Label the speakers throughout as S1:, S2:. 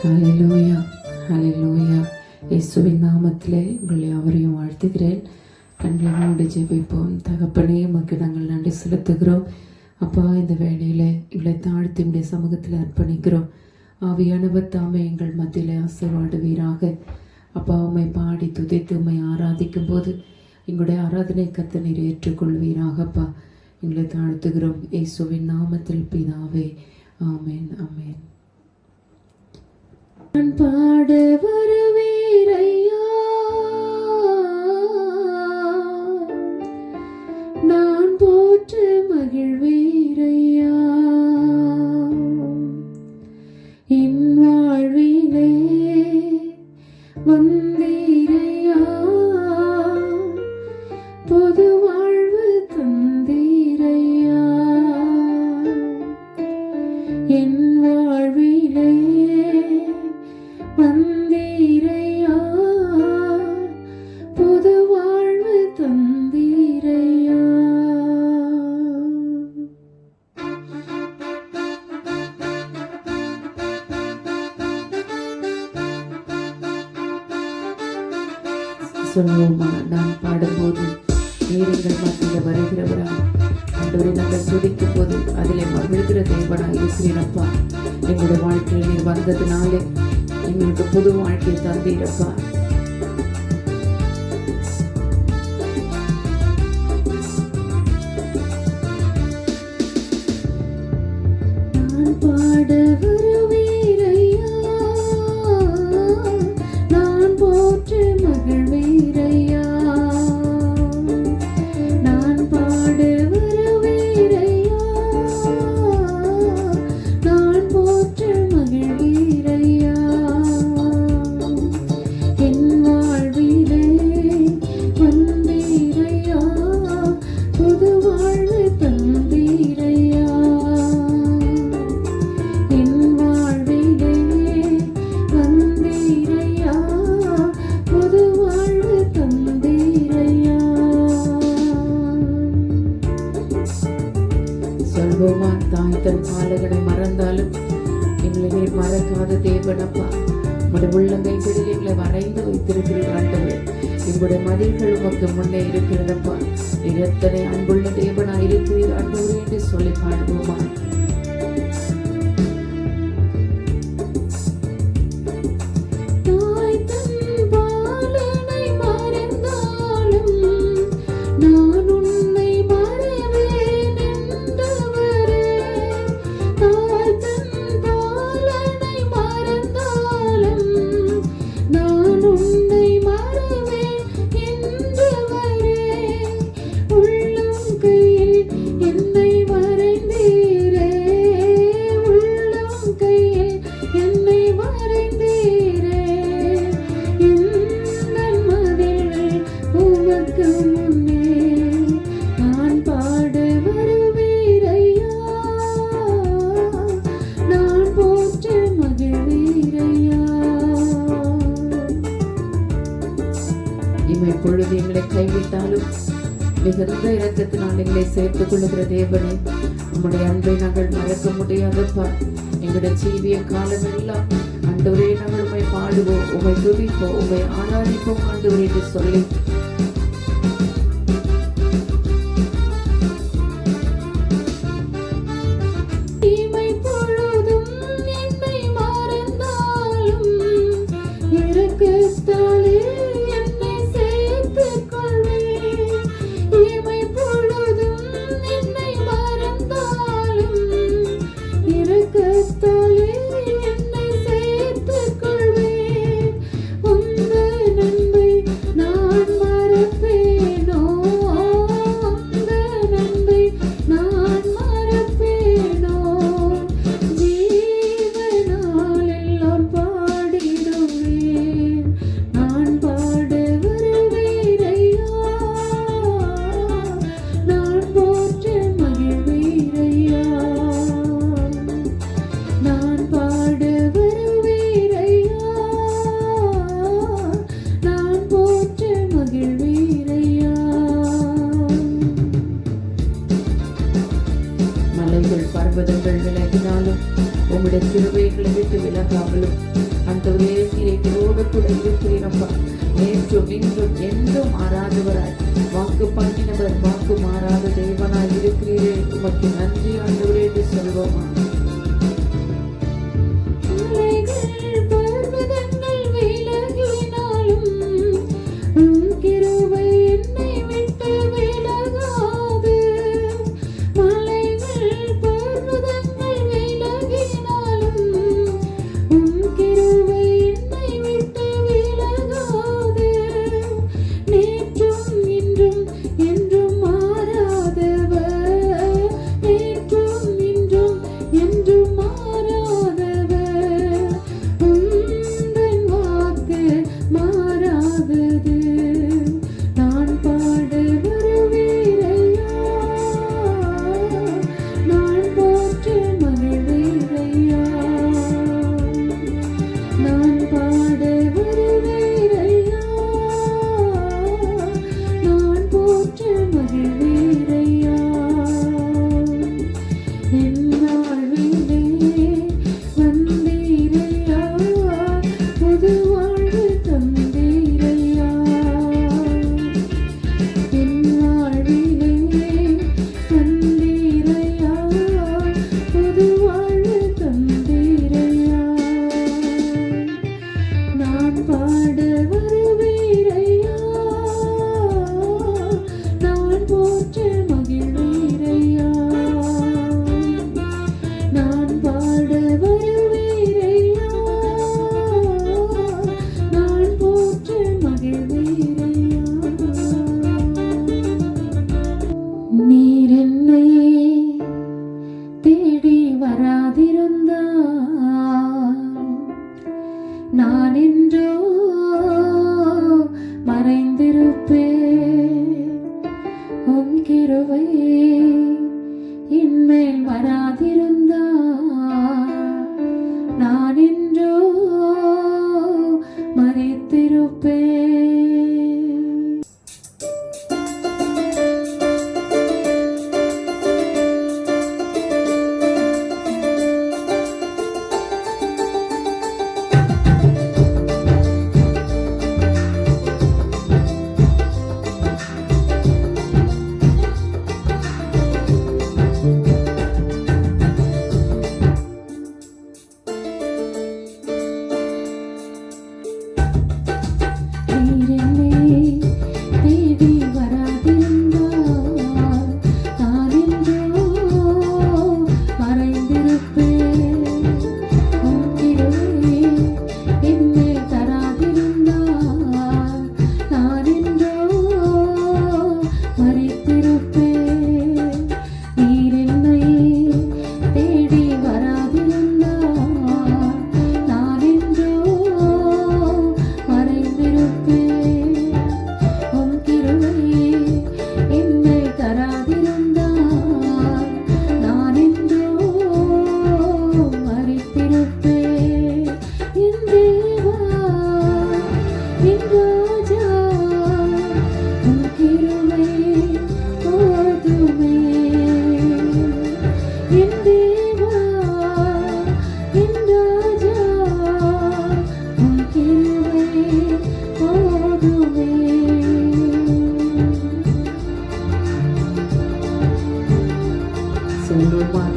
S1: ஹல்லேலூயா, ஹல்லேலூயா. இயேசுவின் நாமத்திலே உங்களை யாவரையும் வாழ்த்துகிறேன். கண்களை மூடி ஜெபிப்போம். தகப்பனே, உமக்கு நாங்கள் நன்றி செலுத்துகிறோம். அப்பா, இந்த வேளையில் இவளை தாழ்த்தி உடைய சமூகத்தில் அர்ப்பணிக்கிறோம். ஆவியானவர் தாமே எங்கள் மத்தியில் ஆசீர்வாடுவீராக. அப்பா, உம்மை பாடி துதித்து உம்மை ஆராதிக்கும் போது எங்களுடைய ஆராதனை கர்த்தர் நீர் ஏற்றுக்கொள்வீராகப்பா. எங்களை தாழ்த்துகிறோம் இயேசுவின் நாமத்தில் பிதாவே, ஆமென், ஆமென். நான் பாட வருவீரையா, நான் போற்று மகிழ்வீரையா, என் வாழ்விலே வந்தீரையா, புது வாழ்வு தந்தீரையா, என் வாழ்விலே வந்தீரையா, புது வாழ்வு தந்தீரையா. சொல்லுவோமா? நான் பாடும்போது நீரிங்கள் மத்தியில் வருகிறவரா, ஆண்டவரை நாங்கள் துதிக்கும் போது அதிலே மகிழ்கிற தேவனாக இருக்கிறீரப்பா. எங்களுடைய வாழ்க்கையில் நீர் வந்ததுனாலே எங்களுக்கு புது வாழ்க்கை தந்தீரப்பா. நான் பாட வருவீரையா, நான் போற்று மகிழ்வீரையா, நான் பாட வருவீரையா, நான் போற்று மகிழ்வீரையா, என் வாழ்விலே வந்தீரையா, புது வாழ்வு தந்தீரையா, என் வாழ்விலே வந்தீரையா, புது வாழ்வு தந்தீரையா. சொல்வோமா? தாய் தன் பாலகனை மறந்தாலும் எங்களை நீர் மறக்காத தேவனப்பா. உங்களுடைய உள்ளங்கைகளில் எங்களை வரைந்து வைத்திருக்கிறீர் ஆண்டவரே. எங்களுடைய மதில்கள் உமக்கு முன்னே இருக்கிறதப்பா. நீர் எத்தனை அன்புள்ள தேவனாய் இருக்கிறீர் ஆண்டவரே என்று சொல்லி பாடுவோமா? தாய் தன் பாலனை மறந்தாலும் நான் உன்னை மறவேன் என்றவரே. தாய் தன் பாலனை மறந்தாலும் நான் உன்னை மறவேன் என்றவரே. உள்ளம் கையில் என்னை வரைந்தீரே, உள்ளம் கையில் என்னை வரைந்தீரே. எந்தன் மதில்கள் உமக்கு முன்னே நான் பாட வருவீரையா, நான் போற்று மகிழ்வீரையா. இமை பொழுது எங்களை கைவிட்டாலும் மிகுந்த இரக்கத்தினால் எங்களை சேர்த்துக் கொள்ளுகிற தேவனே, உம்முடைய அன்பை நாங்கள் மறக்க முடியாதப்பா. எங்களுடைய ஜீவிய காலம் எல்லாம் ஆண்டவரே நாங்கள் உம்மை பாடுவோம், உம்மை துதிப்போம், உம்மை ஆராதிப்போம் ஆண்டவரே என்று சொல்லி இமை பொழுதும் என்னை மறந்தாலும் இரக்கத்தாலே என்னை சேர்த்துக் கொள்வீர். இமை பொழுதும் என்னை மறந்தாலும் இரக்கத்தாலே என்னை சேர்த்துக் கொள்வீர். உந்தன் அன்பை நான் மறப்பேனோ, உந்தன் அன்பை நான் மறப்பேனோ. ஜீவனால் எல்லாம் பாடிடுவேன், நான் பாட வருவீரையா, நான் போற்று மகிழ்வீரையா, நான் பாட வருவீரையா, நான் போற்று மகிழ்வீரையா. மலைகள் பர்வதங்கள் விலகினாலும் உம்முடைய கிருபைகளை விட்டு விலகாமலும் ஆண்டவரே நீர் எங்களோடு கூட இருக்கிறீரப்பா. நேற்றும் இன்றும் என்றும் மாறாதவராய் வாக்கு பண்ணினவர், வாக்கு மாறாத தேவனாய் இருக்கிறீரே. உமக்கு நன்றி ஆண்டவரே என்று சொல்வோமா. நான் என்றோ மறைந்திருப்பேன். உம் கிருபை என்மேல் வராதிருந்தால் நான் என்றோ மறைத்திருப்பேன்.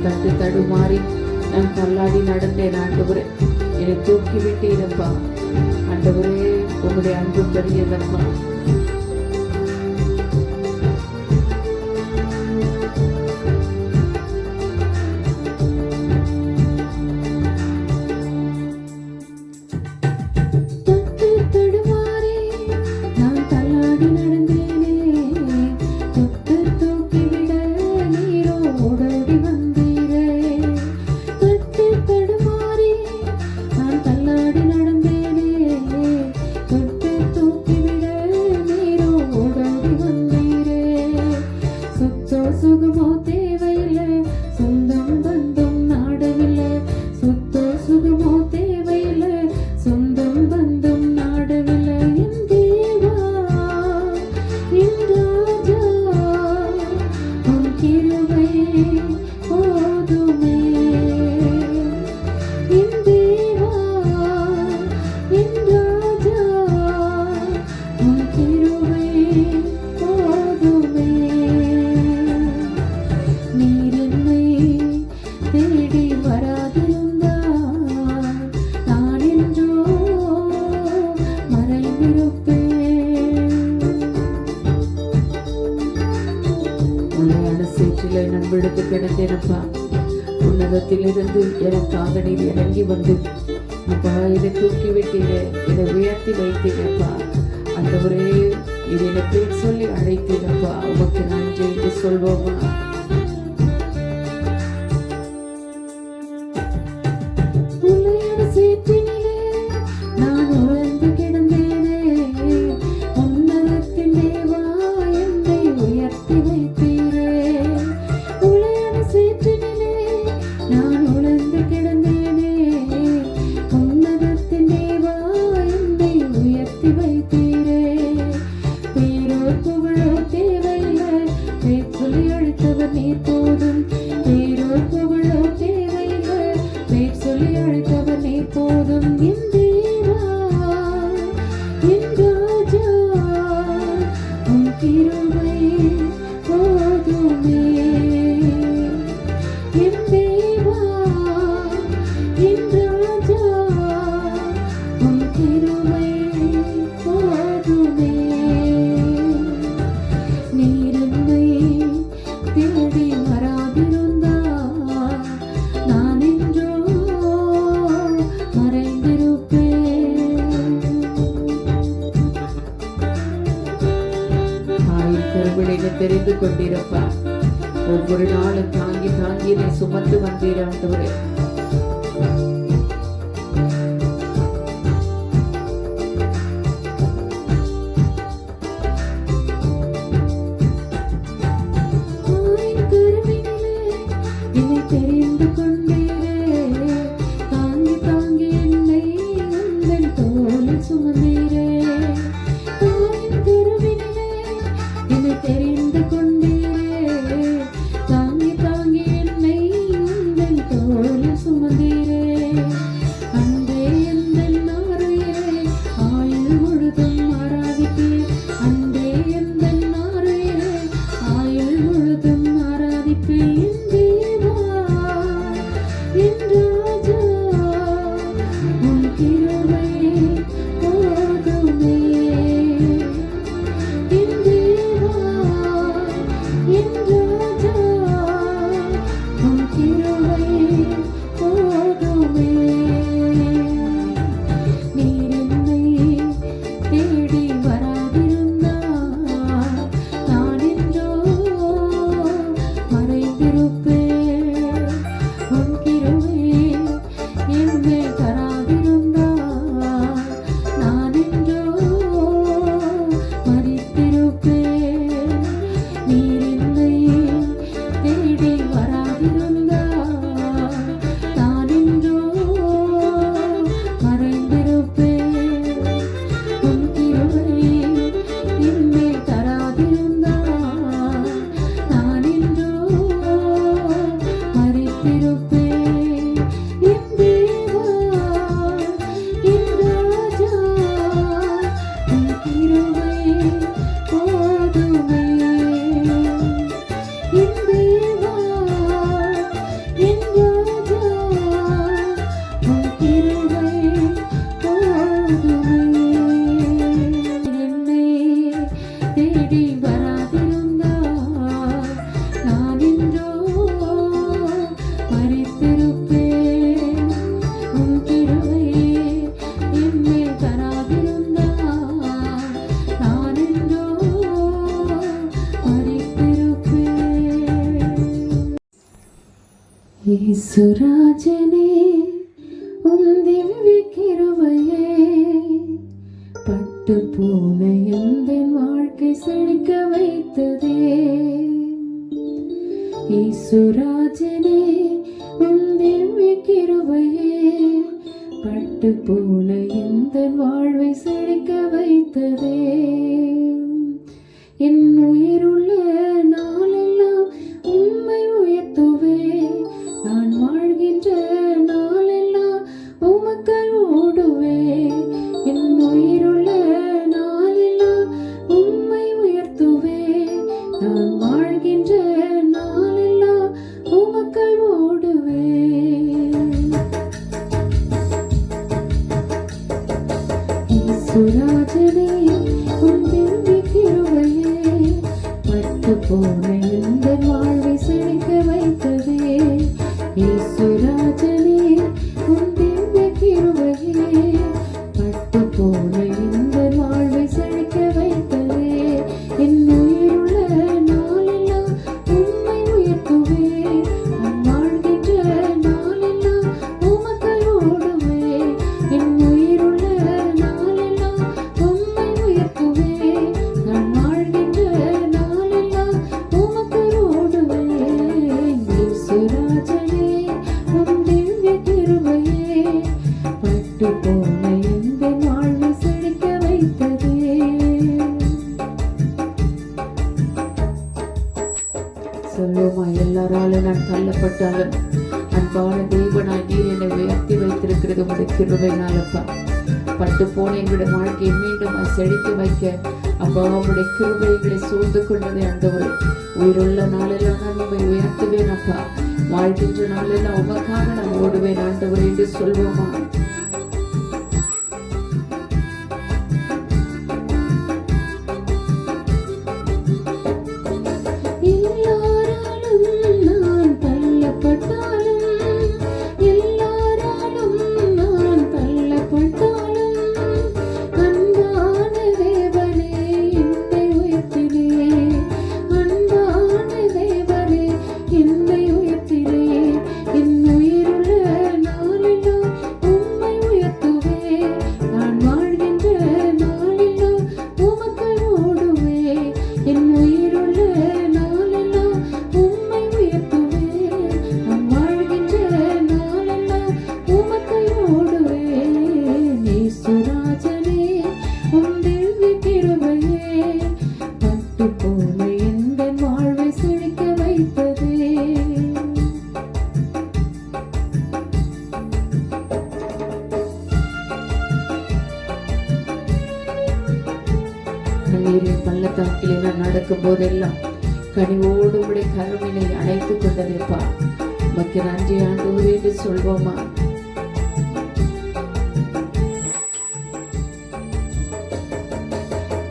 S1: தட்டு தடுமாறி நான் தள்ளாடி நடந்தேன். ஆண்டவரே என்னை தூக்கி விட்டீரப்பா. ஆண்டவரே உங்களுடைய அன்பு பெரியதப்பா.
S2: தள்ளாடி நடந்தேனே, தொட்டு தூக்கிவிட
S1: வந்து எனக்காக நீர் இறங்கி வந்து அப்பா இதை தூக்கி விட்டீங்க, இதை உயர்த்தி வைத்தீங்கப்பா. அந்த ஒரே இது என்னை பேர் சொல்லி அழைத்தீங்கப்பா, உமக்கு நன்றி என்று சொல்வோமா? தெரிந்து கொண்டிருப்பா. ஒவ்வொரு நாளும் தாங்கி தாங்கி நீ சுமந்து வந்தீரே. இயேசுராஜனே உம் திவ்ய கிருபையே பட்டு போன எந்தன் வாழ்க்கை செழிக்க வைத்ததே. இயேசுராஜனே உம் திவ்ய கிருபையே பட்டு போன எந்தன் வாழ்வை செழிக்க வைத்ததே. என் உயிருள்ள நாளெல்லாம் உம்மை உயர்த்துவே, நான் வாழ்கின்ற நாளெல்லாம் உமக்காய் ஓடுவே. என் உயிருள்ள நாளெல்லாம் உம்மை உயர்த்துவே, நான் வாழ்கின்ற நாளெல்லாம் உமக்காய் ஓடுவே. இயேசுராஜனே உம் திவ்ய கிருபையே பட்டு போன எந்த வாழ்வை செழிக்க வைத்ததே. இயேசுராஜனே உன் திவ்ய கிருபையே பட்டு போன இந்த வாழ்வை செழிக்க வைத்ததே. என் உயிருள்ள நாளெல்லாம் உம்மை உயர்த்துவே. நான் வாழ்கின்ற நாளெல்லாம் உமக்காய் ஓடுவே. என் உயிருள்ள நாளெல்லாம் உம்மை உயர்த்துவே. நான் வாழ்கின்ற நாளெல்லாம் உமக்காய் ஓடுவே. இயேசுராஜனே உம் திவ்ய கிருபையே பட்டு போன இந்த வாழ்வை செழிக்க வைத்ததே. சொல்லுமா, எல்லாராலும் நான் தள்ளப்பட்டாலும் அன்பான தேவனாய் நீர் என்னை உயர்த்தி வைத்திருக்கிறது உடைய கிருபையினாலப்பா. பட்டு போன எங்களுடைய வாழ்க்கையை மீண்டும் செழித்து வைக்க அப்பா உடைய கிருபைகளை சூழ்ந்து கொண்டதை ஆண்டவரே. உயிருள்ள நாளெல்லாம் நான் உண்மை உயர்த்துவேன் அப்பா. வாழ்கின்ற நாளெல்லாம் உமக்காக நான் ஓடுவேன் ஆண்டவரே என்று சொல்வோமா. கண்ணீரின் பள்ளத்தாக்கிலே நான் நடக்கும் போதெல்லாம் கனிவோடு உடைய கருவினை அணைத்துக் கொண்டதேப்பா. உமக்கு நன்றி ஆண்டவரே என்று சொல்வோமா.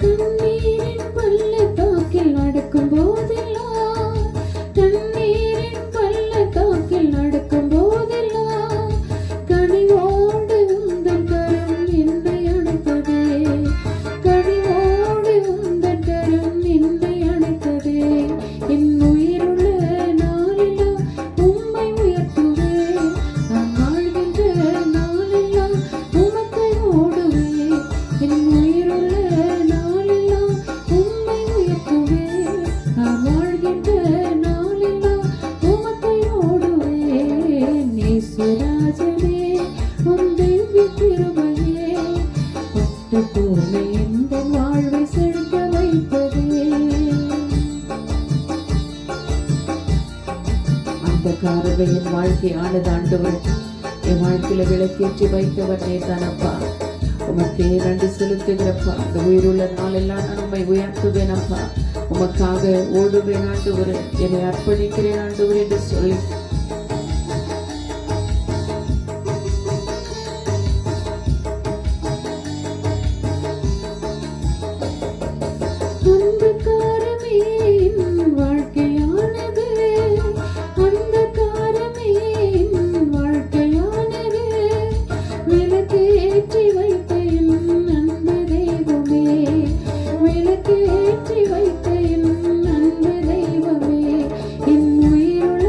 S1: கண்ணீரின் பள்ளத்தாக்கில் நடக்கும் போதெல்லாம், கண்ணீரின் பள்ளத்தாக்கில் நடக்கும் போதெல்லாம் கனிவோடு உந்தன் கரம் என்னை அணைத்ததே. கனிவோடு உந்தன் கரம் என்னை அணைத்ததே. என் உயிருள்ள நாளெல்லாம் உம்மை உயர்த்துவே. நான் வாழ்கின்ற நாளெல்லாம் உமக்கை ஓடுவே. என் உயிருள்ள நாளெல்லாம் உம்மை உயர்த்துவே. நான் வாழ்கின்ற நாளெல்லாம் உமக்கை ஓடுவே. இயேசுராஜனே உம் திவ்ய கிருபையே பட்டு போன இந்த வாழ்வை செழிக்க வைத்ததே. அந்த காரவை என் வாழ்க்கையானது ஆண்டவர். என் வாழ்க்கையில விளக்கேற்றி வைத்தவர் நேதானப்பா. உமக்கே நன்றி செலுத்துகிறப்பா. அந்த உயிருள்ள நாளெல்லாம் நான் உம்மை உயர்த்துவேன் அப்பா. உமக்காக ஓடுவேன் ஆண்டவரே. என்னை அர்ப்பணிக்கிறேன் ஆண்டவரே என்று சொல்லி அந்தகாரமே என் வாழ்க்கையானது. அந்தகாரமே என் வாழ்க்கையானது. விளக்கேற்றி வைத்த என் அன்பு தெய்வமே. விளக்கேற்றி வைத்த என் அன்பு தெய்வமே. என் உயிருள்ள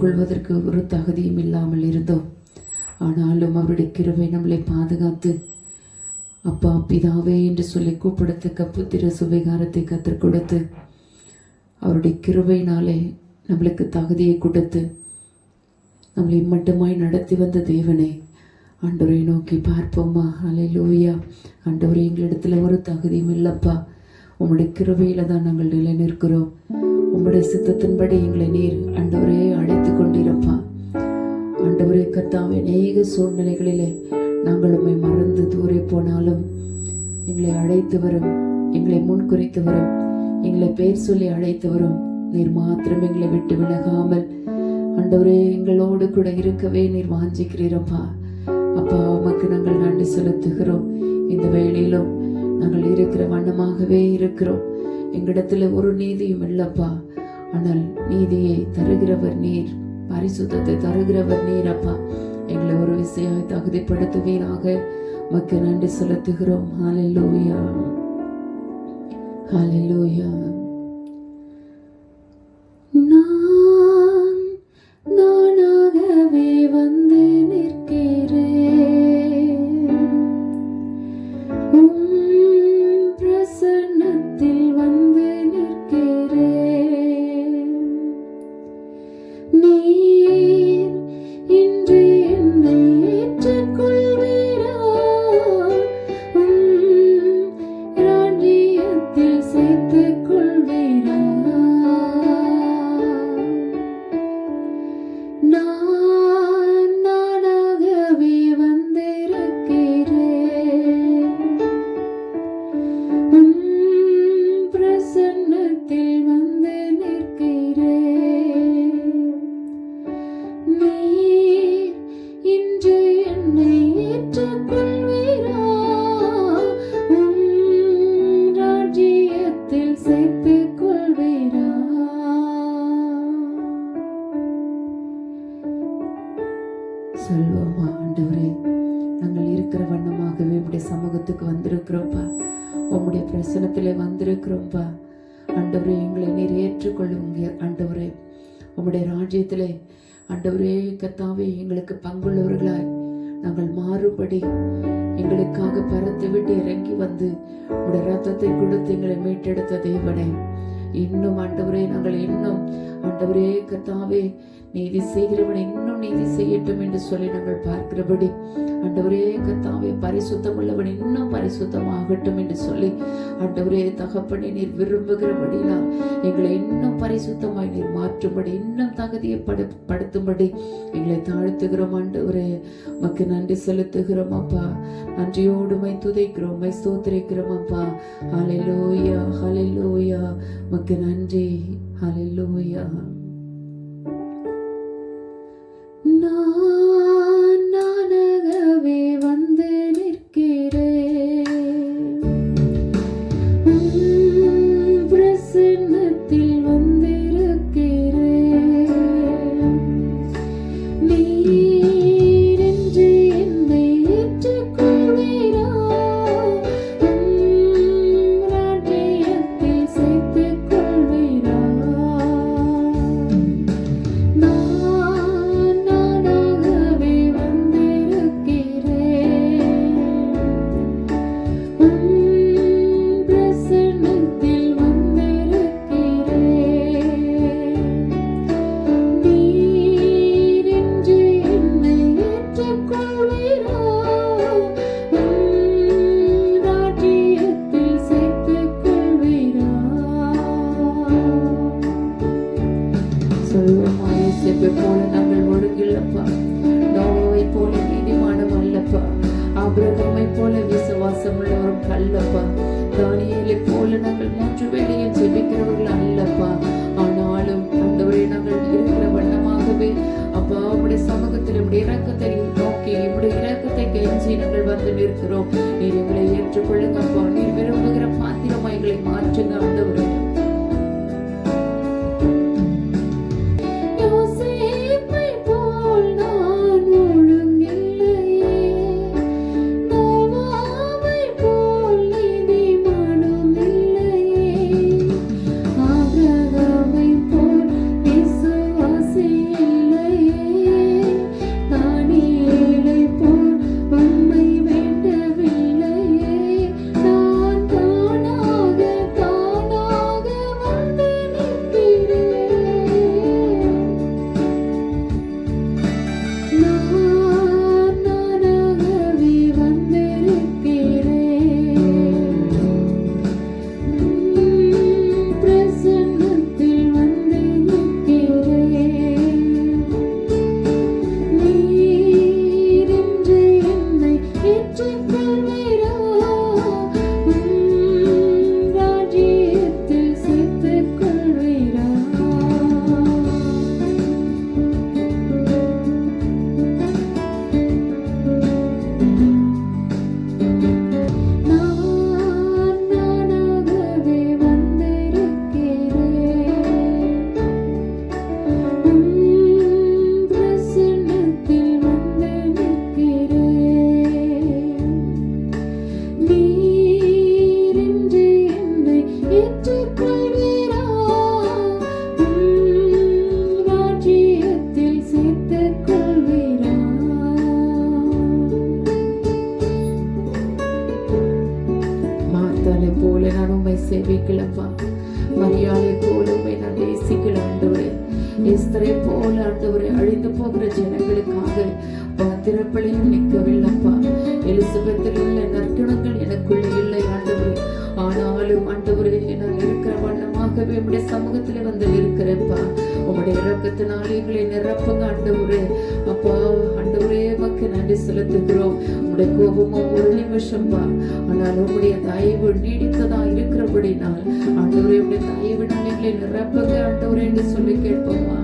S1: கொள்வதற்கு ஒரு தகுதியும் இல்லாமல் இருந்தோம். ஆனாலும் அவருடைய கிருபை நம்மளை பாதுகாத்து அப்பா பிதாவே என்று சொல்லி கூப்பிடத்தக்க புத்திர சுவிகாரத்தை கற்றுக் கொடுத்து அவருடைய கிருபையினாலே நம்மளுக்கு தகுதியை கொடுத்து நம்மளை மட்டுமாய் நடத்தி வந்த தேவனை ஆண்டவரை நோக்கி பார்ப்போமா. அல்லேலூயா. ஆண்டவரே, எங்களிடத்துல ஒரு தகுதியும் இல்லப்பா, உம்முடைய கிருபையில தான் நாங்கள் நிலை நிற்கிறோம். உம்முடைய சித்தத்தின்படி எங்களை நீர் ஆண்டவரே அழைத்து கொண்டிருப்பா. ஆண்டவரே கர்த்தாவே, அநேக சூழ்நிலைகளிலே நாங்கள் உம்மை மறந்து தூரே போனாலும் எங்களை அழைத்து வரும், எங்களை முன்குறித்து வரும், எங்களை பெயர் சொல்லி அழைத்து வரும் நீர் மாத்திரம் எங்களை விட்டு விலகாமல் ஆண்டவரே எங்களோடு கூட இருக்கவே நீர் வாஞ்சிக்கிறீரப்பா. அப்பா, உமக்கு நாங்கள் நன்றி செலுத்துகிறோம். இந்த வேளையிலும் நாங்கள் இருக்கிற வண்ணமாகவே இருக்கிறோம். எங்களிடத்துல ஒரு நீதியும் இல்லப்பா, ஆனால் நீதியை தருகிறவர் நீர், பரிசுத்தத்தை தருகிறவர் நீர். அப்பா, எங்களை ஒரு விஷயம் தகுதிப்படுத்துவீராக. உமக்கு நன்றி செலுத்துகிறோம். ஹல்லேலூயா, ஹல்லேலூயா. நானாகவே வந்து நிற்கிறேன், பிரசன்னத்தில் வந்து நிற்கிறேன். நீர் இன்று என்னை ஏற்றுக்கொள்வீரா, ராஜ்யத்தில் சேர்த்துக் கொள்வீரா. நானாகவே வந்திருக்கிறேன், பிரசன்னத்தில் வந்து நிற்கிறேன். நீர் இன்று என்னை ஏற்றுக்கொள்வீரா, ராஜ்யத்தில் சேர்த்துக் கொள்வீரா. சொல்வோமா, ஆண்டவரே, நாங்கள் இருக்கிற வண்ணமாகவே உம்முடைய சமூகத்துக்கு வந்திருக்கிறோம்ப்பா, உம்முடைய பிரசனத்திலே வந்திருக்கிறோம்ப்பா. ஆண்டவரே, எங்களை நீர் ஏற்றுக்கொள்ளுங்க. ஆண்டவரே, உம்முடைய ராஜ்யத்திலே ஆண்டவரே கர்த்தாவே எங்களுக்கு பங்குள்ளவர்களாய் நாங்கள் மாறுபடி எங்களுக்காக பறந்து விட்டு இறங்கி வந்து உடைய ரத்தத்தை கொடுத்து எங்களை மீட்டெடுத்த தேவனே, இன்னும் ஆண்டவரே நாங்கள் இன்னும் ஆண்டவரே கர்த்தாவே நீதி செய்கிறவன் இன்னும் நீதி செய்யட்டும் என்று சொல்லி நாங்கள் பார்க்கிறபடி ஆண்டவரே கர்த்தாவே பரிசுத்தம் உள்ளவன் இன்னும் பரிசுத்தமாகட்டும் என்று சொல்லி ஆண்டவரே தகப்பனே நீர் விரும்புகிறபடினா எங்களை இன்னும் பரிசுத்தமாய் நீர் மாற்றும்படி இன்னும் தகுதியை படுத்தும்படி எங்களை தாழ்த்துகிறோம். ஆண்டவரே உமக்கு நன்றி செலுத்துகிறோம் அப்பா. நன்றியோடு மை துதைக்கிறோம், மை ஸ்தோத்திரிக்கிறோம் அப்பா. ஹல்லேலூயா, ஹல்லேலூயா. உமக்கு நன்றி. ஹல்லேலூயா. நானாகவே வந்து நிற்கிறேன், பிரசன்னத்தில் வந்திருக்கிறேன். நீர் என்று என்னை ஏற்றுக்கொள்வீரா, ராஜ்யத்தில் சேர்த்துக் கொள்வீரா. போல நாங்கள் ஒழுங்கில்லப்பா, நோவை போல நீதிமானம் அல்லப்பா, ஆபிரகாமை போல விசுவாசம் உள்ளவரும் அல்லப்பா, தானியேலை போல நாங்கள் 3 வேளையும் ஜெபிக்கிறவர்கள் அல்லப்பா. ஆனாலும் ஆண்டவரே நாங்கள் இருக்கிற வண்ணமாகவே அப்பா உம்முடைய சமூகத்தில் உம்முடைய இரக்கத்தை நோக்கி உம்முடைய இரக்கத்தை கெஞ்சி நாங்கள் வந்து நிற்கிறோம். நீர் எங்களை ஏற்றுக்கொள்ளுங்க அப்பா. நீர் விரும்புகிற பாத்திரமா எங்களை மாற்றுங்க ஆண்டவரே.
S2: விசுவாசி
S1: போல நான் உண்மை சேவிக்கலப்பா. மரியாதை போல உண்மை நான் நேசிக்கல ஆண்டவரே. எஸ்தரை போல ஆண்டவரே அழிந்து போகிற ஜனங்களுக்காக பாத்திரப்பளையும் நிற்கவில்லப்பா. எலிசபெத்தில் உள்ள நற்குணங்கள் எனக்குள்ள இல்லை ஆண்டவரே. ஆனாலும் ஆண்டவரே நான் இருக்கிற வண்ணமாகவே உம்முடைய சமூகத்துல வந்து இருக்கிறப்பா. உம்முடைய இரக்கத்தினாலே எங்களை நிரப்புங்க ஆண்டவரே. அப்பா ஆண்டவரே உமக்கு நன்றி செலுத்துகிறோம். உம்முடைய கோபமும் ஒரு நிமிஷம்பா, ஆனால் உம்முடைய தயவு நீடித்ததா இருக்கிறபடினால் ஆண்டவரே உம்முடைய தயவினால் எங்களை நிரப்புங்க ஆண்டவரே என்று சொல்லி கேட்போமா.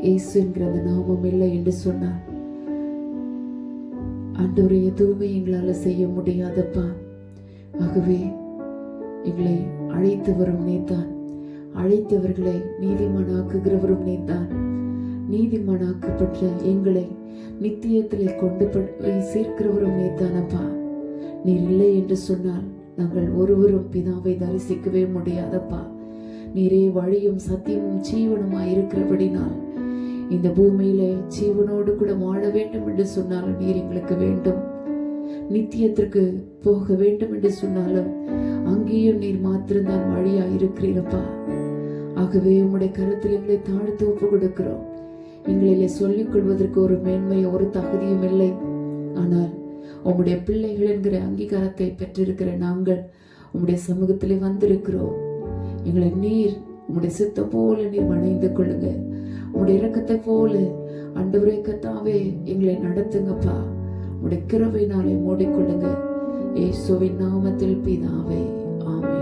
S1: இயேசு என்கிற அந்த நாமம் இல்லை என்று சொன்னார். ஆண்டவரே எதுவுமே எங்களால செய்ய முடியாதப்பா. ஆகவே எங்களை அழைத்தவரும் நீதான், அழைத்தவர்களை நீதிமானாக்குகிறவரும் நீதான். நீதிமானாக்கப்பட்ட எங்களை நித்தியத்திலே கொண்டு சேர்க்கிறவரும் நீதானப்பா. நீர் இல்லை என்று சொன்னால் நாங்கள் ஒருவரும் பிதாவை தரிசிக்கவே முடியாதப்பா. நீரே வழியும் சத்தியமும் ஜீவனுமாய் இருக்கிறபடினால் இந்த பூமியில ஜீவனோடு கூட வாழ வேண்டும் என்று சொன்னாலும் நீர் எங்களுக்கு வேண்டும். நித்தியத்திற்கு போக வேண்டும் என்று சொன்னாலும் அங்கேயும் நீர் மாத்திரம்தான் வழியா இருக்கிறீரப்பா. ஆகவே உம்முடைய கருத்தில் எங்களை தாழ்த்து ஒப்பு கொடுக்கிறோம். எங்களிலே சொல்லிக் கொள்வதற்கு ஒரு மேன்மை ஒரு தகுதியும் இல்லை. ஆனால் உம்முடைய பிள்ளைகள் என்கிற அங்கீகாரத்தை பெற்றிருக்கிற நாங்கள் உம்முடைய சமூகத்திலே வந்திருக்கிறோம். எங்களை நீர் உம்முடைய சித்தம் போல நீர் வணைந்து கொள்ளுங்க. உம்முடைய இரக்கத்தை போல ஆண்டவரே கர்த்தாவே எங்களை நடத்துங்கப்பா. உம்முடைய கிருபையினாலே மூடிக்கொள்ளுங்க. இயேசுவின் நாமத்தில் பிதாவே, ஆமென்.